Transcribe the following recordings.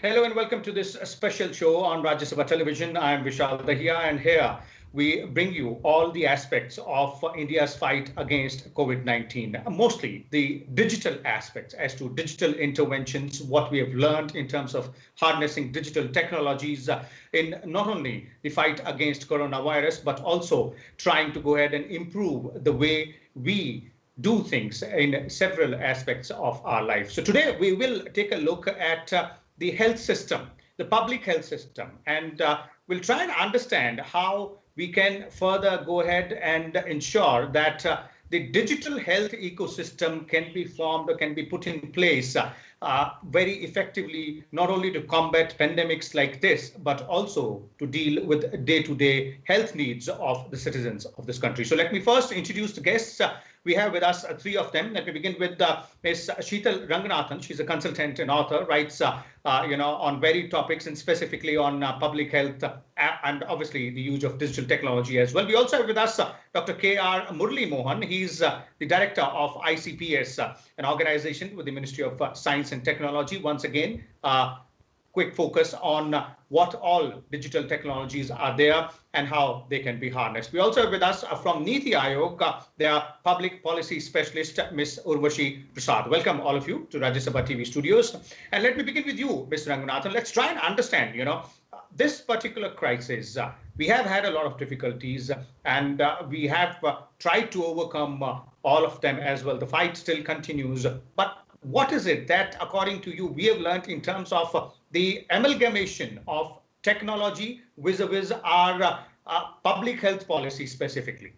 Hello and welcome to this special show on Rajya Sabha Television. I am Vishal Dahiya, and here we bring you all the aspects of India's fight against COVID-19, mostly the digital aspects as to digital interventions, what we have learned in terms of harnessing digital technologies in not only the fight against coronavirus, but also trying to go ahead and improve the way we do things in several aspects of our life. So today we will take a look at the health system, the public health system, and we'll try and understand how we can further go ahead and ensure that the digital health ecosystem can be formed or can be put in place very effectively, not only to combat pandemics like this, but also to deal with day-to-day health needs of the citizens of this country. So let me first introduce the guests. We have with us three of them. Let me begin with Ms. Sheetal Ranganathan. She's a consultant and author, writes on varied topics and specifically on public health and obviously the use of digital technology as well. We also have with us Dr. K.R. Murali Mohan. He's the director of ICPS, an organization with the Ministry of Science and Technology. Once again, quick focus on what all digital technologies are there and how they can be harnessed. We also have with us from Niti Aayog, their public policy specialist, Ms. Prasad. Welcome all of you to Rajya Sabha TV studios. And let me begin with you, Ms. Ranganathan. Let's try and understand, this particular crisis. We have had a lot of difficulties and we have tried to overcome all of them as well. The fight still continues. But what is it that, according to you, we have learned in terms of the amalgamation of technology vis-a-vis our public health policy specifically?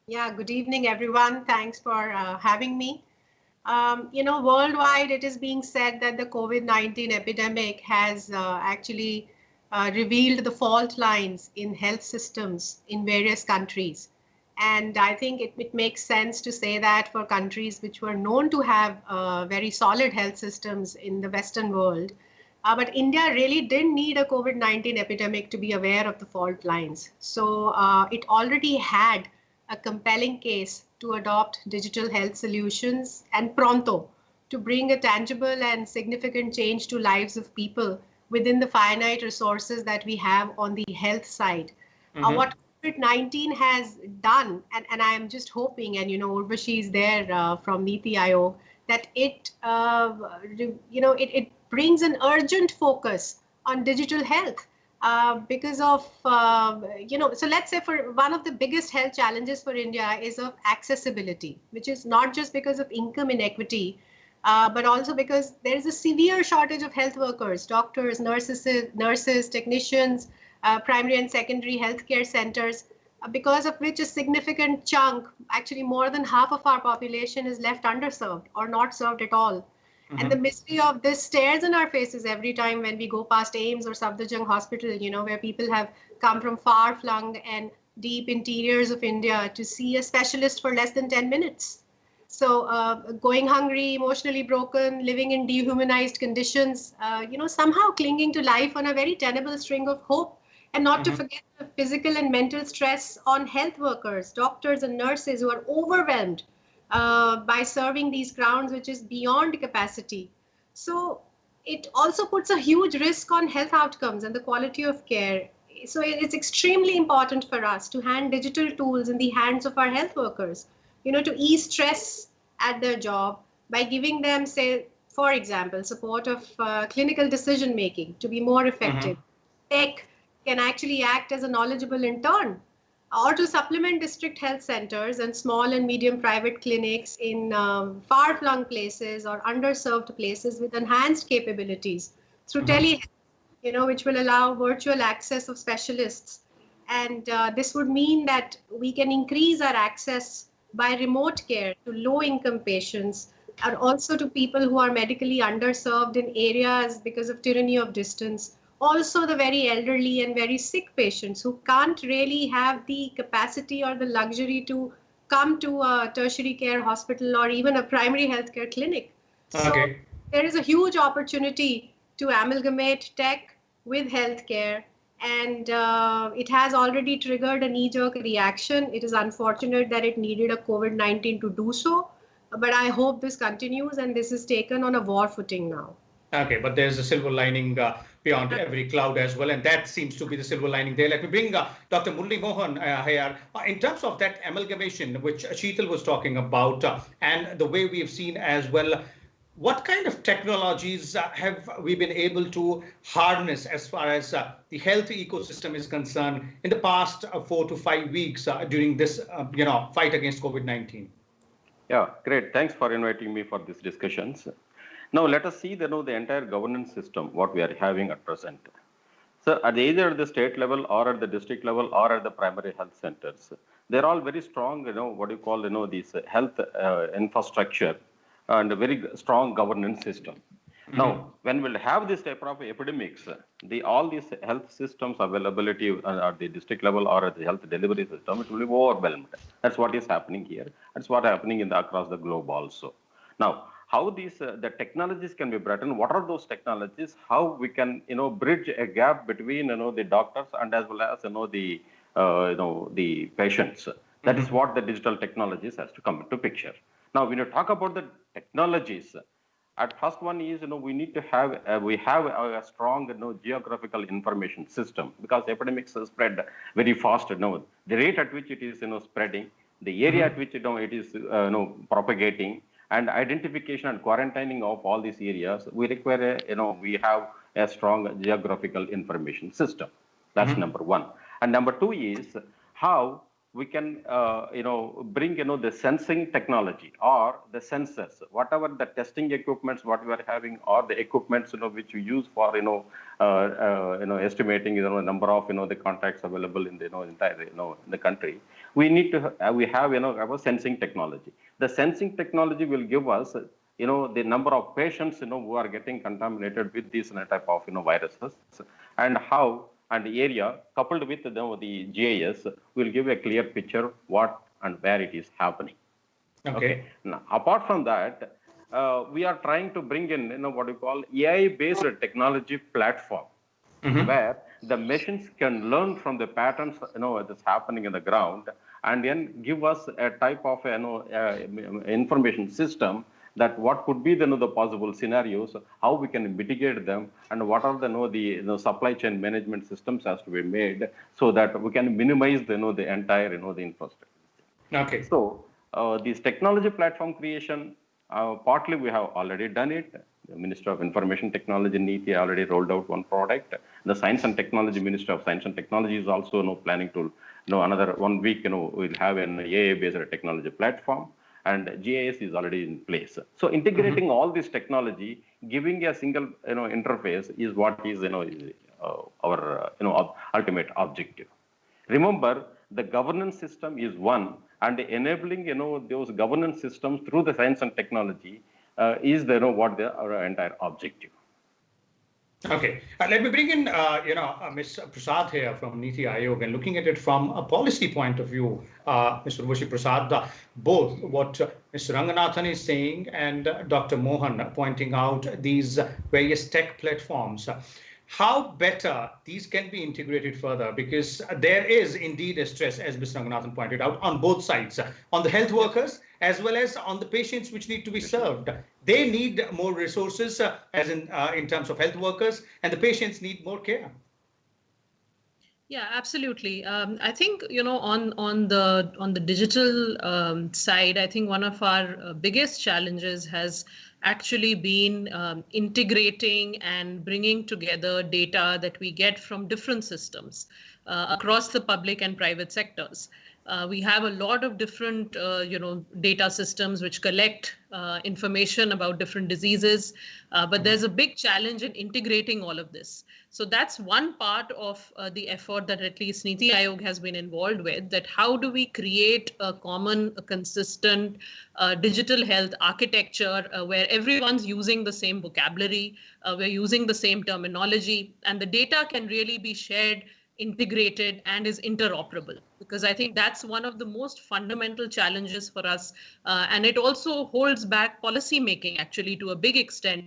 Yeah, good evening, everyone. Thanks for having me. Worldwide, it is being said that the COVID-19 epidemic has actually revealed the fault lines in health systems in various countries. And I think it makes sense to say that for countries which were known to have very solid health systems in the Western world, but India really didn't need a COVID-19 epidemic to be aware of the fault lines. So it already had a compelling case to adopt digital health solutions and pronto to bring a tangible and significant change to lives of people within the finite resources that we have on the health side. What COVID-19 has done, and I am just hoping, and Urvashi is there from Niti Aayog, that it brings an urgent focus on digital health because of so let's say for one of the biggest health challenges for India is of accessibility, which is not just because of income inequity, but also because there is a severe shortage of health workers, doctors, nurses, technicians, primary and secondary healthcare centers, because of which a significant chunk, actually more than half of our population, is left underserved or not served at all. And the mystery of this stares in our faces every time when we go past AIIMS or Safdarjung Hospital, where people have come from far-flung and deep interiors of India to see a specialist for less than 10 minutes. So going hungry, emotionally broken, living in dehumanized conditions, somehow clinging to life on a very tenable string of hope. And not to forget the physical and mental stress on health workers, doctors and nurses who are overwhelmed by serving these crowds, which is beyond capacity. So it also puts a huge risk on health outcomes and the quality of care. So it's extremely important for us to hand digital tools in the hands of our health workers, to ease stress at their job by giving them, say, for example, support of clinical decision making to be more effective. Tech can actually act as a knowledgeable intern, or to supplement district health centers and small and medium private clinics in far-flung places or underserved places with enhanced capabilities through telehealth, which will allow virtual access of specialists. And this would mean that we can increase our access by remote care to low-income patients, and also to people who are medically underserved in areas because of tyranny of distance. Also the very elderly and very sick patients who can't really have the capacity or the luxury to come to a tertiary care hospital or even a primary healthcare clinic. So there is a huge opportunity to amalgamate tech with healthcare, and it has already triggered a knee-jerk reaction. It is unfortunate that it needed a COVID-19 to do so, but I hope this continues and this is taken on a war footing now. Okay, but there's a silver lining beyond every cloud as well, and that seems to be the silver lining there. Let me bring Dr. Murali Mohan here. In terms of that amalgamation, which Sheetal was talking about, and the way we have seen as well, what kind of technologies have we been able to harness as far as the health ecosystem is concerned in the past 4 to 5 weeks during this, fight against COVID-19? Yeah, great. Thanks for inviting me for these discussions. Now let us see the entire governance system, what we are having at present. So at either the state level or at the district level or at the primary health centers, they're all very strong, what you call, these health infrastructure and a very strong governance system. Mm-hmm. Now, when we'll have this type of epidemics, all these health systems availability at the district level or at the health delivery system, it will be overwhelmed. That's what is happening here. That's what is happening across the globe also. Now, how these the technologies can be brought in? What are those technologies? How we can bridge a gap between the doctors and as well as the patients? That is what the digital technologies has to come into picture. Now, when you talk about the technologies, at first one is we need to have a strong geographical information system, because epidemics spread very fast. The rate at which it is spreading, the area at which it is propagating, and identification and quarantining of all these areas, we require we have a strong geographical information system. That's number one. And number two is how we can bring the sensing technology or the sensors, whatever the testing equipments what we are having, or the equipments which we use for estimating number of the contacts available in the entire in the country. We need to we have our sensing technology. The sensing technology will give us the number of patients who are getting contaminated with these type of viruses, and how and the area coupled with the GIS will give a clear picture what and where it is happening. Okay. Now, apart from that, we are trying to bring in what we call AI-based technology platform, where the machines can learn from the patterns that's happening in the ground, and then give us a type of information system that what could be the possible scenarios, how we can mitigate them, and what are the supply chain management systems has to be made, so that we can minimize the entire the infrastructure. Okay. So this technology platform creation, partly we have already done it. The Minister of Information Technology, Niti, already rolled out one product. The Science and Technology, Minister of Science and Technology is also planning to another 1 week we'll have an AI-based technology platform. And GIS is already in place. So integrating all this technology, giving a single interface is what is our ultimate objective. Remember, the governance system is one, and enabling those governance systems through the science and technology is our entire objective. Okay, let me bring in Ms. Prasad here from Niti Aayog, and looking at it from a policy point of view, Mr. Urvashi Prasad, both what Mr. Ranganathan is saying and Dr. Mohan pointing out these various tech platforms. How better these can be integrated further, because there is indeed a stress, as Mr. Ranganathan pointed out, on both sides, on the health workers as well as on the patients which need to be served. They need more resources, as in terms of health workers, and the patients need more care. Yeah, absolutely. I think on the digital side, I think one of our biggest challenges has actually been integrating and bringing together data that we get from different systems across the public and private sectors. We have a lot of different, data systems which collect information about different diseases, but there's a big challenge in integrating all of this. So that's one part of the effort that at least Niti Aayog has been involved with, that how do we create a common, consistent digital health architecture where everyone's using the same vocabulary, we're using the same terminology, and the data can really be shared, integrated, and is interoperable, because I think that's one of the most fundamental challenges for us. And it also holds back policy making actually to a big extent,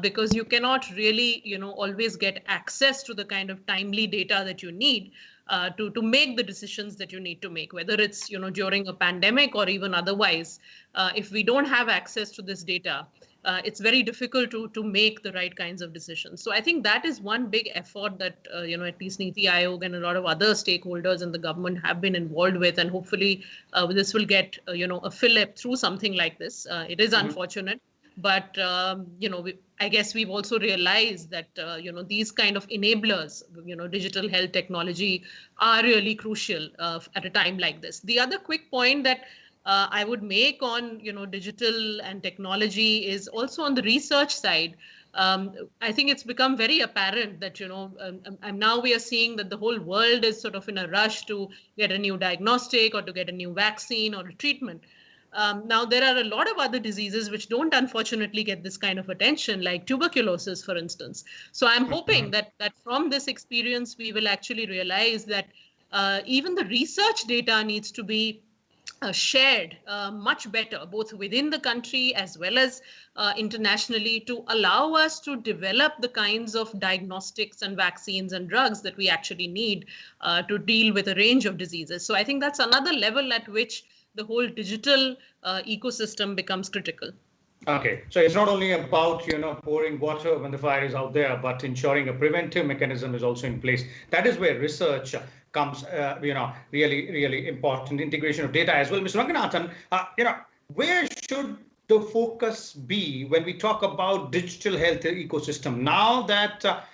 because you cannot really, always get access to the kind of timely data that you need to make the decisions that you need to make, whether it's, during a pandemic or even otherwise. If we don't have access to this data, it's very difficult to make the right kinds of decisions. So I think that is one big effort that, at least Niti Aayog and a lot of other stakeholders in the government have been involved with. And hopefully this will get, a fillip through something like this. It is unfortunate. But, I guess we've also realized that, these kind of enablers, digital health technology are really crucial at a time like this. The other quick point that I would make on, digital and technology is also on the research side. I think it's become very apparent that, and now we are seeing that the whole world is sort of in a rush to get a new diagnostic or to get a new vaccine or a treatment. Now, there are a lot of other diseases which don't unfortunately get this kind of attention, like tuberculosis, for instance. So I'm hoping that from this experience, we will actually realize that even the research data needs to be shared much better, both within the country as well as internationally, to allow us to develop the kinds of diagnostics and vaccines and drugs that we actually need to deal with a range of diseases. So I think that's another level at which the whole digital ecosystem becomes critical. Okay, so it's not only about, pouring water when the fire is out there, but ensuring a preventive mechanism is also in place. That is where research comes, really, really important. Integration of data as well. Mr. Ranganathan, where should the focus be when we talk about digital health ecosystem? Now that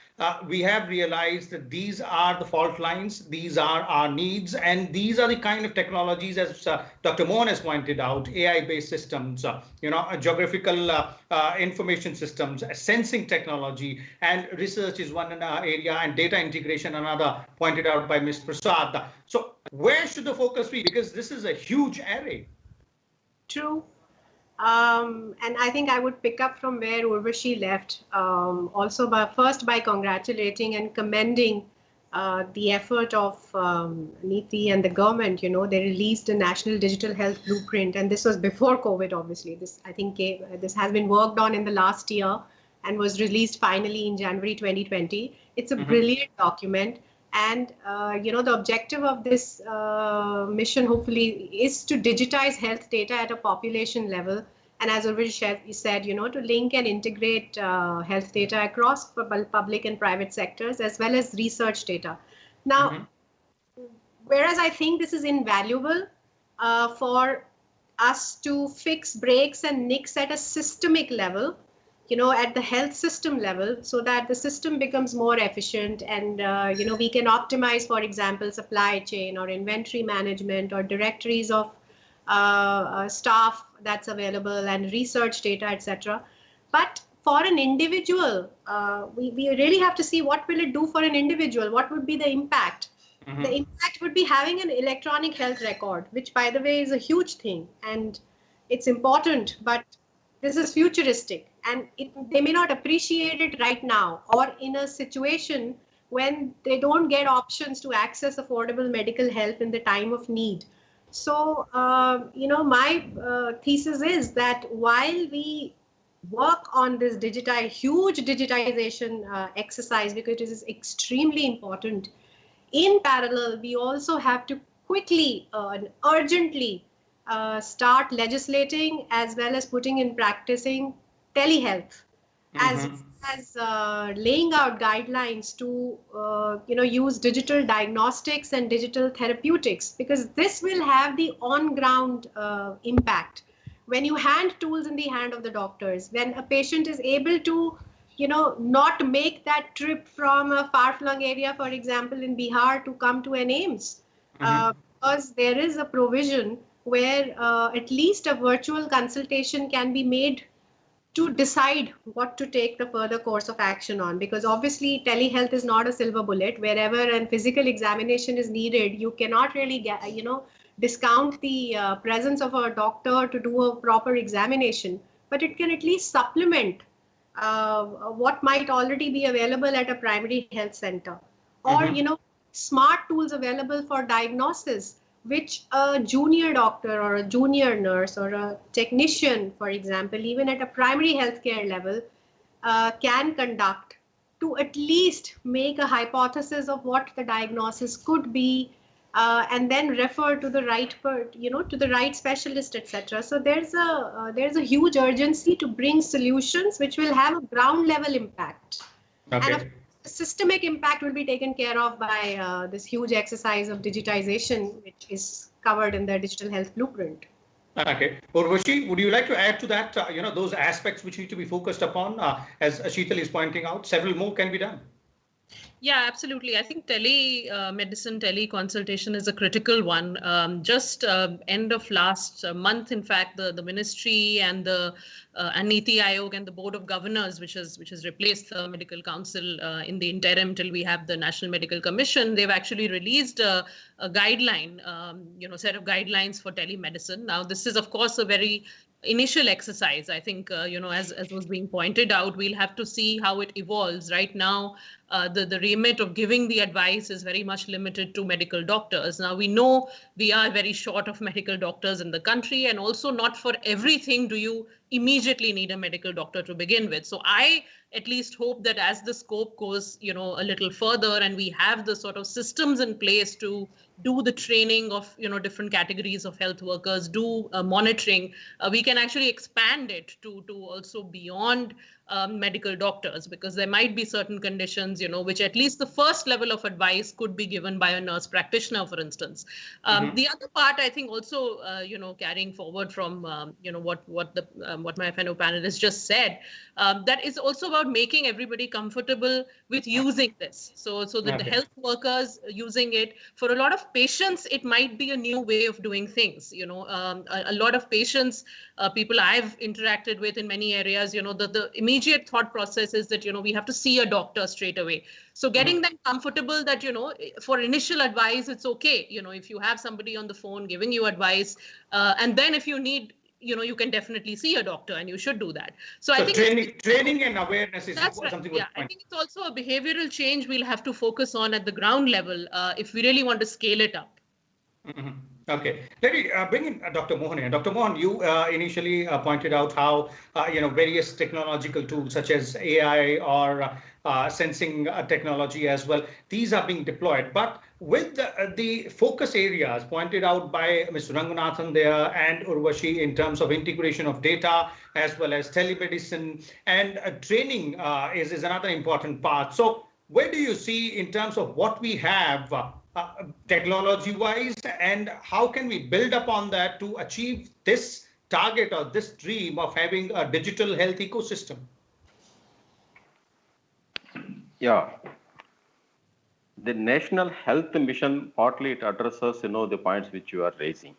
we have realized that these are the fault lines, these are our needs, and these are the kind of technologies, as Dr. Mohan has pointed out, AI-based systems, geographical information systems, sensing technology, and research is one area, and data integration another, pointed out by Ms. Prasad. So where should the focus be? Because this is a huge array. True. And I think I would pick up from where Urvashi left, also by congratulating and commending the effort of Niti and the government. They released a national digital health blueprint, and this was before COVID, obviously. This has been worked on in the last year and was released finally in January 2020. It's a brilliant document. And, the objective of this mission, hopefully, is to digitize health data at a population level. And as already said, to link and integrate health data across public and private sectors, as well as research data. Now, whereas I think this is invaluable for us to fix breaks and nicks at a systemic level, at the health system level, so that the system becomes more efficient and, we can optimize, for example, supply chain or inventory management or directories of staff that's available and research data, etc. But for an individual, we really have to see what will it do for an individual, what would be the impact. The impact would be having an electronic health record, which, by the way, is a huge thing and it's important, but this is futuristic. And they may not appreciate it right now, or in a situation when they don't get options to access affordable medical help in the time of need. So, my thesis is that while we work on this huge digitization exercise, because it is extremely important, in parallel, we also have to quickly and urgently start legislating as well as putting in practicing telehealth, as laying out guidelines to use digital diagnostics and digital therapeutics, because this will have the on-ground impact. When you hand tools in the hand of the doctors, when a patient is able to not make that trip from a far-flung area, for example, in Bihar, to come to an AIIMS, because there is a provision where at least a virtual consultation can be made to decide what to take the further course of action on. Because obviously telehealth is not a silver bullet. Wherever a physical examination is needed, you cannot really discount the presence of a doctor to do a proper examination, but it can at least supplement what might already be available at a primary health center, or smart tools available for diagnosis, which a junior doctor or a junior nurse or a technician, for example, even at a primary healthcare level, can conduct to at least make a hypothesis of what the diagnosis could be, and then refer to the right to the right specialist, etc. So there's a huge urgency to bring solutions which will have a ground level impact. Okay. And the systemic impact will be taken care of by this huge exercise of digitization, which is covered in the digital health blueprint. Okay. Urvashi, would you like to add to that, those aspects which need to be focused upon, as Sheetal is pointing out, several more can be done? Yeah, absolutely. I think telemedicine, teleconsultation is a critical one. Just end of last month, in fact, the ministry and the Niti, Aayog and the Board of Governors, which has replaced the Medical Council in the interim till we have the National Medical Commission, they've actually released a guideline, set of guidelines for telemedicine. Now, this is, of course, a very initial exercise. I think, as was being pointed out, we'll have to see how it evolves. Right now, the remit of giving the advice is very much limited to medical doctors. Now, we know we are very short of medical doctors in the country, and also not for everything do you immediately need a medical doctor to begin with. So I at least hope that as the scope goes, a little further, and we have the sort of systems in place to do the training of, different categories of health workers, do monitoring, we can actually expand it to also beyond medical doctors, because there might be certain conditions, which at least the first level of advice could be given by a nurse practitioner, for instance. The other part, I think, also, carrying forward from, what my fellow panelists just said, that is also about making everybody comfortable with using this. So that the health workers using it, for a lot of patients, it might be a new way of doing things. A lot of patients, people I've interacted with in many areas, the immediate thought process is that, we have to see a doctor straight away. So getting them comfortable that, for initial advice, it's okay. If you have somebody on the phone giving you advice, and then if you need, you can definitely see a doctor, and you should do that. So I think training and awareness is something. Yeah, I think it's also a behavioral change we'll have to focus on at the ground level if we really want to scale it up. Okay, let me bring in Dr. Mohan here. Dr. Mohan, you initially pointed out how various technological tools such as AI or sensing technology as well, these are being deployed. But with the focus areas pointed out by Mr. Ranganathan there and Urvashi in terms of integration of data as well as telemedicine and training is another important part. So where do you see in terms of what we have technology-wise, and how can we build upon that to achieve this target or this dream of having a digital health ecosystem? Yeah. The National Health Mission, partly it addresses, the points which you are raising.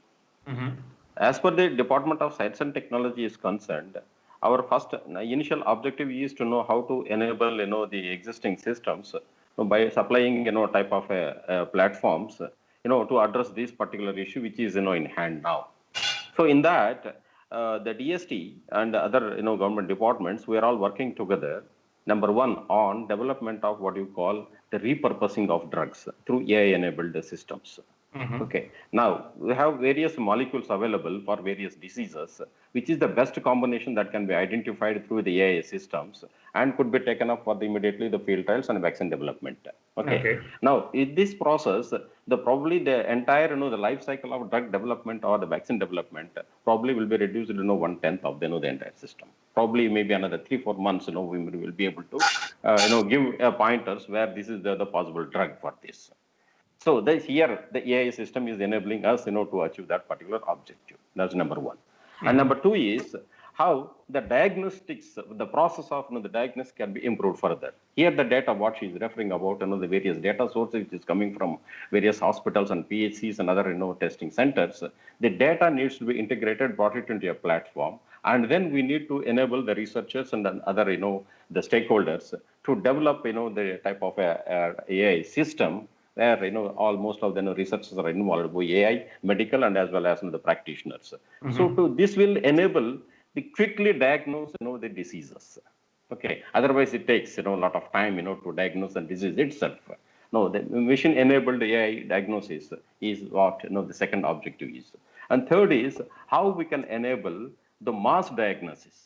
As per the Department of Science and Technology is concerned, our first initial objective is to know how to enable, the existing systems by supplying, type of platforms, to address this particular issue, which is, in hand now. So in that, the DST and other, government departments, we are all working together. Number one, on development of what you call the repurposing of drugs through AI-enabled systems. Okay. Now, we have various molecules available for various diseases, which is the best combination that can be identified through the AI systems and could be taken up for immediately the field trials and vaccine development. Okay. Now, in this process, probably the entire, the life cycle of drug development or the vaccine development probably will be reduced to, 1/10 of the entire system. Probably maybe another 3-4 months, we will be able to, give pointers where this is the possible drug for this. So here the AI system is enabling us, to achieve that particular objective. That's number one. And number two is how the diagnostics, the process of the diagnosis can be improved further. Here the data, what she is referring about, the various data sources which is coming from various hospitals and PHCs and other, testing centers. The data needs to be integrated, brought it into a platform, and then we need to enable the researchers and other, the stakeholders to develop, the type of AI system where almost of the researchers are involved with AI, medical, and as well as the practitioners. So this will enable the quickly diagnose the diseases. Okay. Otherwise, it takes a lot of time to diagnose the disease itself. No, the machine-enabled AI diagnosis is what the second objective is. And third is how we can enable the mass diagnosis.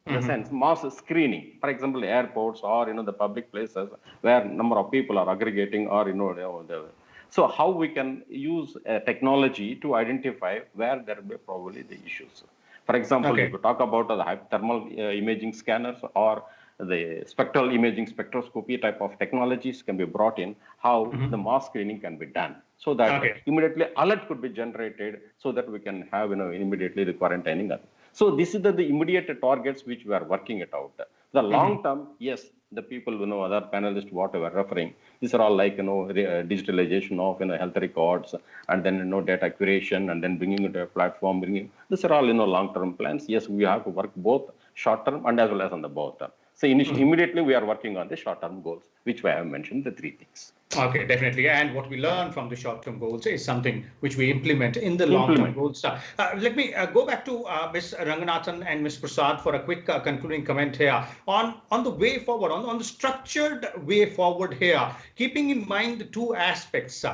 In the sense, mass screening, for example, airports or the public places where number of people are aggregating, or the So how we can use technology to identify where there will be probably the issues. For example, if you talk about the thermal imaging scanners or the spectral imaging spectroscopy type of technologies can be brought in, how the mass screening can be done, so that immediately alert could be generated, so that we can have immediately the quarantining. So this is the immediate targets which we are working it out. The long term, yes, the people other panelists what we are referring, these are all like digitalization of health records, and then data curation, and then bringing it to a platform. These are all long term plans. Yes, we have to work both short term and as well as on the both term. So immediately we are working on the short-term goals, which I have mentioned, the 3 things. Okay, definitely. And what we learn from the short-term goals is something which we implement in the long-term goals. Let me go back to Ms. Ranganathan and Ms. Prasad for a quick concluding comment here on the way forward, on the structured way forward here, keeping in mind the 2 aspects,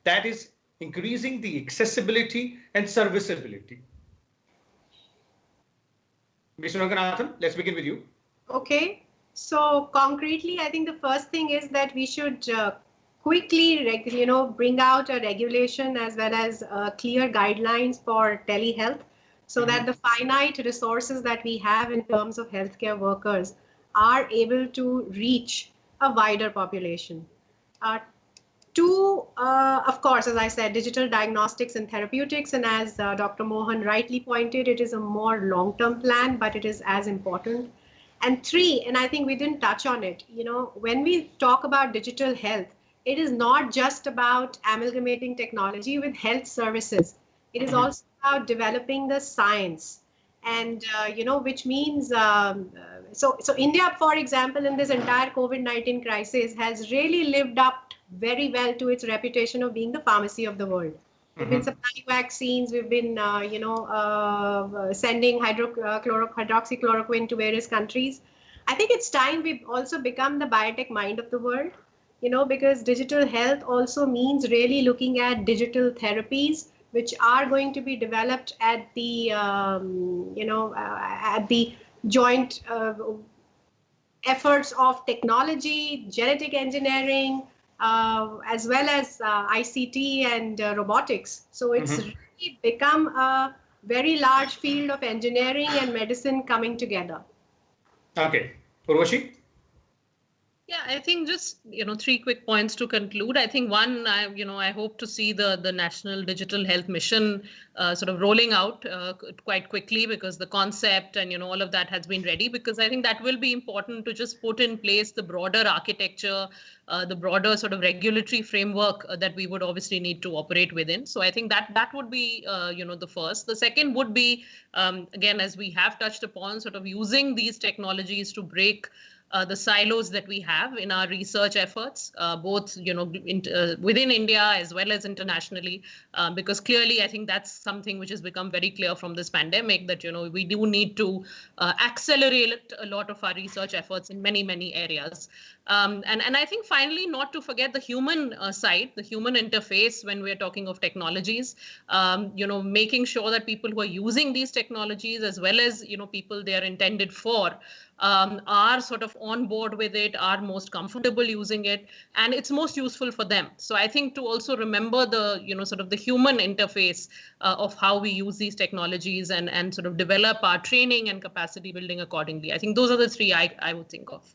that is increasing the accessibility and serviceability. Ms. Ranganathan, let's begin with you. Okay, so concretely, I think the first thing is that we should quickly, bring out a regulation as well as clear guidelines for telehealth, so that the finite resources that we have in terms of healthcare workers are able to reach a wider population. 2, of course, as I said, digital diagnostics and therapeutics, and as Dr. Mohan rightly pointed, it is a more long-term plan, but it is as important. And 3, and I think we didn't touch on it, when we talk about digital health, it is not just about amalgamating technology with health services. It is also about developing the science, and, which means, so India, for example, in this entire COVID-19 crisis has really lived up very well to its reputation of being the pharmacy of the world. We've been supplying vaccines. We've been, sending hydroxychloroquine to various countries. I think it's time we've also become the biotech mind of the world, because digital health also means really looking at digital therapies, which are going to be developed at the, at the joint efforts of technology, genetic engineering, as well as ICT and robotics. So it's really become a very large field of engineering and medicine coming together. Okay. Urvashi? Yeah, I think just, 3 quick points to conclude. I think one, I hope to see the National Digital Health Mission sort of rolling out quite quickly, because the concept and, all of that has been ready, because I think that will be important to just put in place the broader architecture, the broader sort of regulatory framework that we would obviously need to operate within. So I think that would be, the first. The second would be, again, as we have touched upon, sort of using these technologies to break the silos that we have in our research efforts, both within India as well as internationally, because clearly I think that's something which has become very clear from this pandemic, that we do need to accelerate a lot of our research efforts in many areas. And I think finally, not to forget the human side, the human interface when we're talking of technologies, making sure that people who are using these technologies, as well as people they are intended for, are sort of on board with it, are most comfortable using it, and it's most useful for them. So I think to also remember the, sort of the human interface of how we use these technologies, and sort of develop our training and capacity building accordingly. I think those are the 3 I would think of.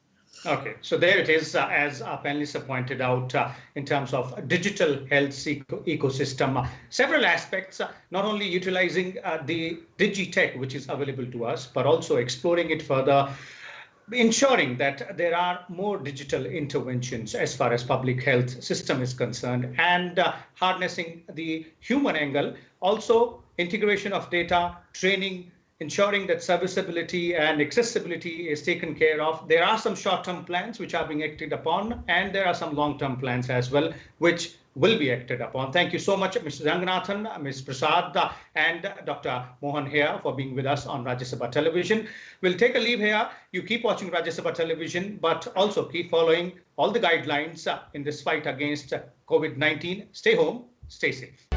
Okay, so there it is, as our panelists have pointed out, in terms of digital health ecosystem, several aspects, not only utilizing the digitech which is available to us, but also exploring it further, ensuring that there are more digital interventions as far as public health system is concerned, and harnessing the human angle, also integration of data, training, ensuring that serviceability and accessibility is taken care of. There are some short-term plans which are being acted upon, and there are some long-term plans as well, which will be acted upon. Thank you so much, Mr. Ranganathan, Ms. Prasad, and Dr. Mohan here for being with us on Rajya Sabha Television. We'll take a leave here. You keep watching Rajya Sabha Television, but also keep following all the guidelines in this fight against COVID-19. Stay home, stay safe.